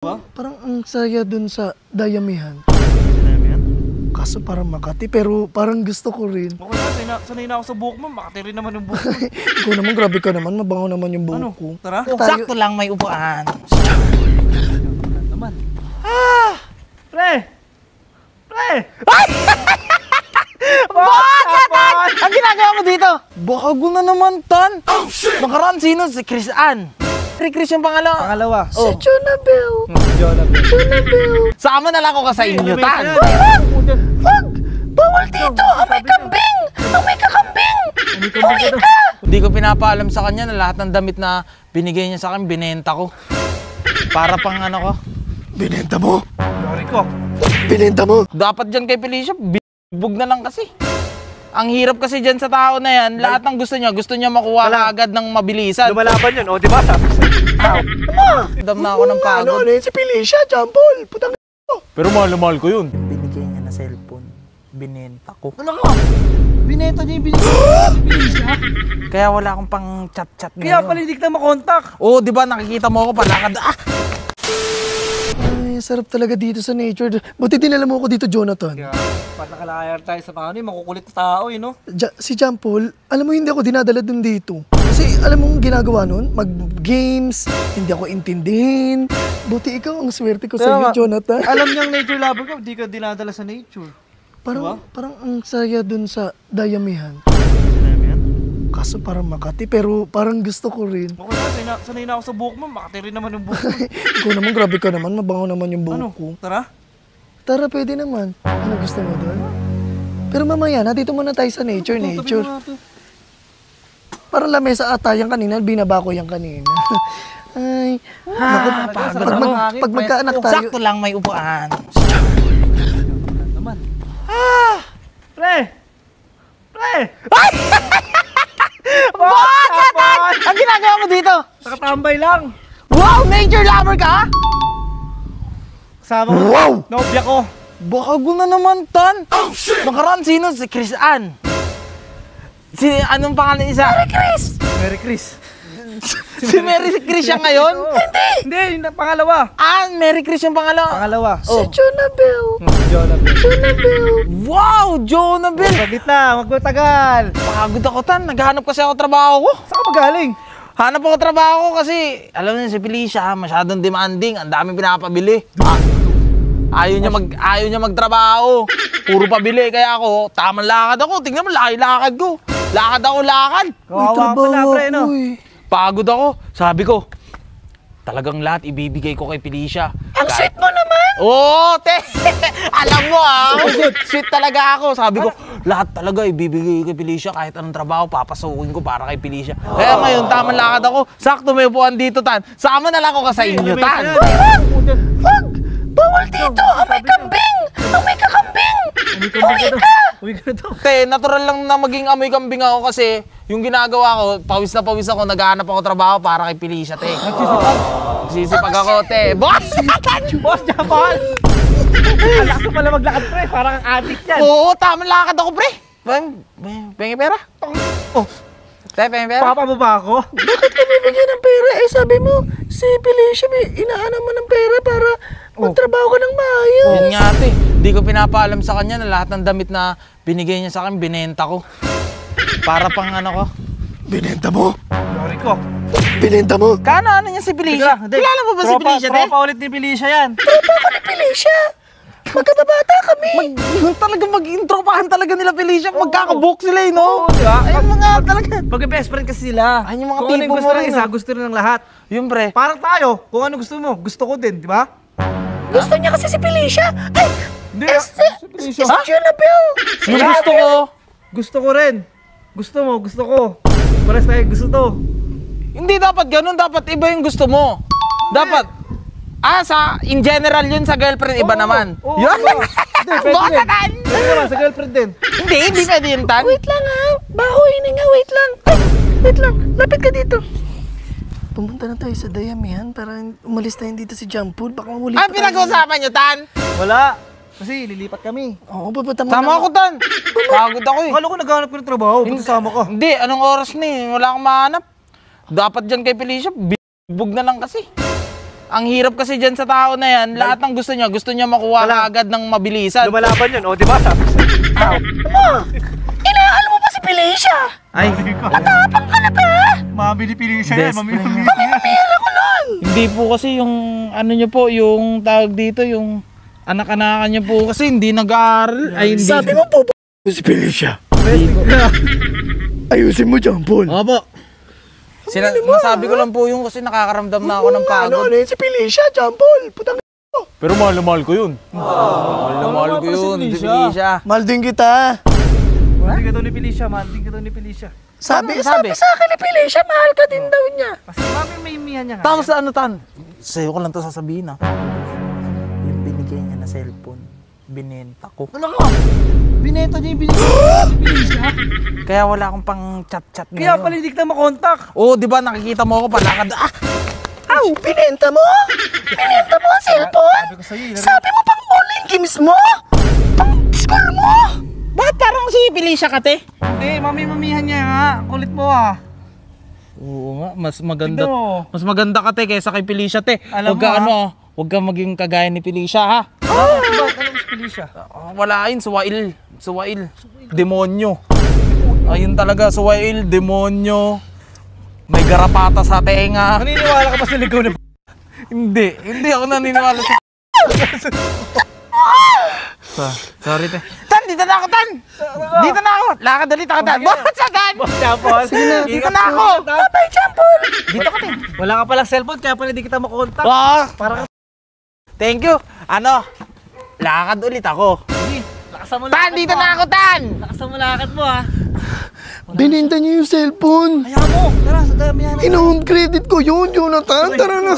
Ba? Parang ang saya dun sa Dayamihan. Dayamihan? Kaso parang Makati, pero parang gusto ko rin. Okay na, sanay na ako sa buhok mo. Makati rin naman yung buhok mo. Ikaw naman, grabe ka naman. Mabango naman yung buhok ko. Tara. Sakto lang may upuan. Naman. Pre! Pre! Baka, Tan! Ang ginagawa mo dito? Bago na naman, Tan. Nakaraan sino? Si Chris Ann. Chris yung pangalawa. Pangalawa. Si Jonabel. Jonabel. Sama na lang ako ka sa inyo, Tan. Wag! Bawal dito! Amay kambing! Amay kakambing! Uwi ka! Hindi ko pinapaalam sa kanya na lahat ng damit na binigay niya sa akin, binenta ko. Para pang ano ko. Binenta mo! Yari ko. Binenta mo! Dapat dyan kay Felicia, bug na lang kasi. Ang hirap kasi dyan sa tao na yan, lahat ng gusto niya makuha agad ng mabilisan. Lumalaban yun, o diba? Sabi sa... Dam na ako ng pagod. Ano yun si Felicia? Jampol! Putang Pero mahal ko yun. Binigay niya na cellphone, binenta ko. Ano ka? Binenta niya yung binenta. Kaya wala akong pang chat-chat Kaya ngayon. pala hindi kita makontak. Oo, di ba nakikita mo ako palakad. Ay, sarap talaga dito sa nature. Buti dinala mo ako dito, Jonathan. Kaya, parang nakalayar tayo sa paano, makukulit na tao, no? Si Jampol, alam mo hindi ako dinadala dun dito. Kasi alam mo ang ginagawa nun? Mag-games, hindi ako intindihin. Buti ikaw ang swerte ko sa iyo, Jonathan. Alam niyang nature lover ko, di ka dinadala sa nature. Parang ang saya dun sa Dayamihan. Dayamihan? Kaso parang Makati, pero parang gusto ko rin. Okay na, sanay na ako sa buhok mo. Makati rin naman yung buhok mo. Ikaw naman, grabe ka naman. Mabango naman yung buhok ko. Tara. Tara, pwede naman. Ano gusto mo doon? Pero mamaya na, dito muna tayo sa nature. Parang lamesa ata yung kanina, binaba ko yung kanina. Ay, pag magkaanak tayo. Sakto lang may upuan. Naman. Pre! Pre! Baka, Tan! Ang ginagawa mo dito? Nakatambay lang. Wow, nature lover ka? Kasama ko. Wow! Nobya ko. Bago na naman, Tan. Nakaraan sino? Si Chris Ann. Anong pangalan isa? Mary Chris. Si Mary Chris siya ngayon? Hindi, yung pangalawa. Mary Chris yung pangalawa. Pangalawa. Si Jonabel. Jonabel. Wow, Jonabel. Saglit na, magmatagal. Pagod ako, Tan. Naghahanap kasi ako trabaho ko. Saan ka magaling? Hanap ako trabaho ko kasi, alam niyo si Felicia, masyadong demanding. Ang daming pinapabili. Ayaw niya magtrabaho. Puro pabili. Kaya ako, tamang lakad ako. Tingnan mo, lakad ko. Lakad ako. Kawawa pala, pre, no? Pagod ako. Sabi ko, talagang lahat ibibigay ko kay Felicia. Ang sweet mo naman! Oo, te! Alam mo sweet talaga ako. Sabi ko, lahat talaga ibibigay kay Felicia. Kahit anong trabaho, papasukin ko para kay Felicia. Kaya ngayon, tamang lakad ako. Sakto may upuan dito, Tan. Sama na lang ako ka sa inyo, Tan. Wag! Bawal dito! Amay kambing! Amay kakambing! Uwi ka na daw. Te, natural lang na maging amoy kambing ako kasi yung ginagawa ko, pawis na pawis ako, naghahanap ako trabaho para kay Felicia, te. Nagsisipag ako, te. Boss! Boss, Japan! Alakas mo pala maglakad, pre. Parang ang addict yan. Oo, tamang lakad ako, pre. Pengi pera? Oh. Te, pengi pera? Papa mo ba ako? Bakit ka bibigyan ng pera? Eh, sabi mo, si Felicia, inaanam mo ng pera para magtrabaho ka ng maayos. Yan nga, te. Hindi ko pinapaalam sa kanya na lahat ng damit na binigay niya sa akin, binenta ko. Para pang ano ko. Binenta mo? Yari ko. Binenta mo? Ano niya si Felicia? Kilala mo ba si Felicia, te? Tropa ulit ni Felicia yan. Tropa ko ni Felicia! Magkababata kami! Talagang mag-intropahan talaga nila Felicia. Magkakabook sila, no? Oo, diba? Ayun mga talaga. Mag-best friend kasi sila. Ayun yung mga kung ano tipo gusto mo ng rin, isa, no? gusto rin ng lahat. Yung pre. Parang tayo, kung ano gusto mo, gusto ko din, di ba? Gusto niya kasi si Felicia! Ay! Hindi, Si Jonabel! Yung gusto ko. Gusto ko rin. Gusto mo, gusto ko. Pares tayo gusto to. Hindi dapat ganun. Dapat iba yung gusto mo. Dapat. In general yun sa girlfriend, iba naman. Oo, Yun. Hindi, pwede Bosa, din. Tan. Pwede naman, sa girlfriend din. Hindi pwede yun, Tan. Wait lang ha! Baho hininga, wait lang! Ay! Wait lang! Lapit ka dito! Pumunta na tayo sa Dayamihan para umalis tayo dito si Jampol. Baka mahuli pa Ano pinag-uusapan nyo, Tan? Wala. Kasi lilipat kami. Oo, pupunta mo Tama ako, Tan. Pagod ako eh. Akala ko naghahanap ko ng trabaho, ba't kasama ka? Hindi, anong oras na eh. Wala akong mahanap. Dapat dyan kay Felicia, bug na lang kasi. Ang hirap kasi dyan sa tao na yan, lahat ng gusto niya makuha agad ng mabilisan. Lumalaban yun, o di ba? Sabi ko Inaahal mo pa si Felicia? Ay, Matapang ka na ba? Mabili Felicia yan, Best mamili friend. Pamira ko nun! hindi po kasi yung ano niyo po, yung tawag dito, yung anak-anakan niya po kasi hindi nag-aaral. Ay, hindi. Sabi mo po si Felicia. Hindi po. Ayusin mo dyan, Paul. Opo. Masabi ko lang po yung kasi nakakaramdam na ako ng pagod. Ano yun si Felicia, John Paul? Putang Pero mahal na mahal ko yun. Mahal na mahal ko yun, si Felicia. mahal din kita. Mahal ka daw ni Felicia, mahal din ka daw ni Felicia. Sabi Ano sabi? sa akin ni Felicia, mahal ka din daw niya. Kasi mami may mihan niya nga. Tapos ano tan? Sa'yo ko lang to sasabihin Yung binigay niya na cellphone, binenta ko. Ano ka? Binenta niya yung binigay ni Felicia. Kaya wala akong pang chat-chat Kaya ngayon. pala hindi kita makontak. Oo, di ba nakikita mo ako palakad. Aw, binenta mo? Binenta mo ang cellphone? Sabi ko sa'yo, Sabi mo pang online games mo? Pang school mo? Bakit parang si Felicia ka, te? Hindi, mami mamihan niya nga. Kulit mo ah. Oo nga, mas maganda. Tignan mo. Mas maganda ka, te, kaysa kay Felicia, te. Alam Huwag ka mo, huwag ka maging kagaya ni Felicia, ha? Bakit? Ano si Felicia? Wala yun, suwail. Demonyo. Ayun talaga, suwail, demonyo. May garapata sa tenga. Naniniwala ka pa sa ligaw na Hindi ako naniniwala sa... Sorry, te. Tan, dito na ako, Tan! Dito na ako! Lakad, dali, takad. Bakit sa Tan? Japol. Dito na ako! Patay, John Paul! Dito ka, te. Wala ka palang cellphone, kaya pala hindi kita makontak. Oh, thank you. Ano? Lakad ulit ako. Lakasan mo Tan, dito na ako, Tan! Lakasan mo lakad mo ah. Binenta niyo yung cellphone. Ayaw mo. Tara, sa dami yan. Ino-home credit ko yun, Jonathan. Tara na.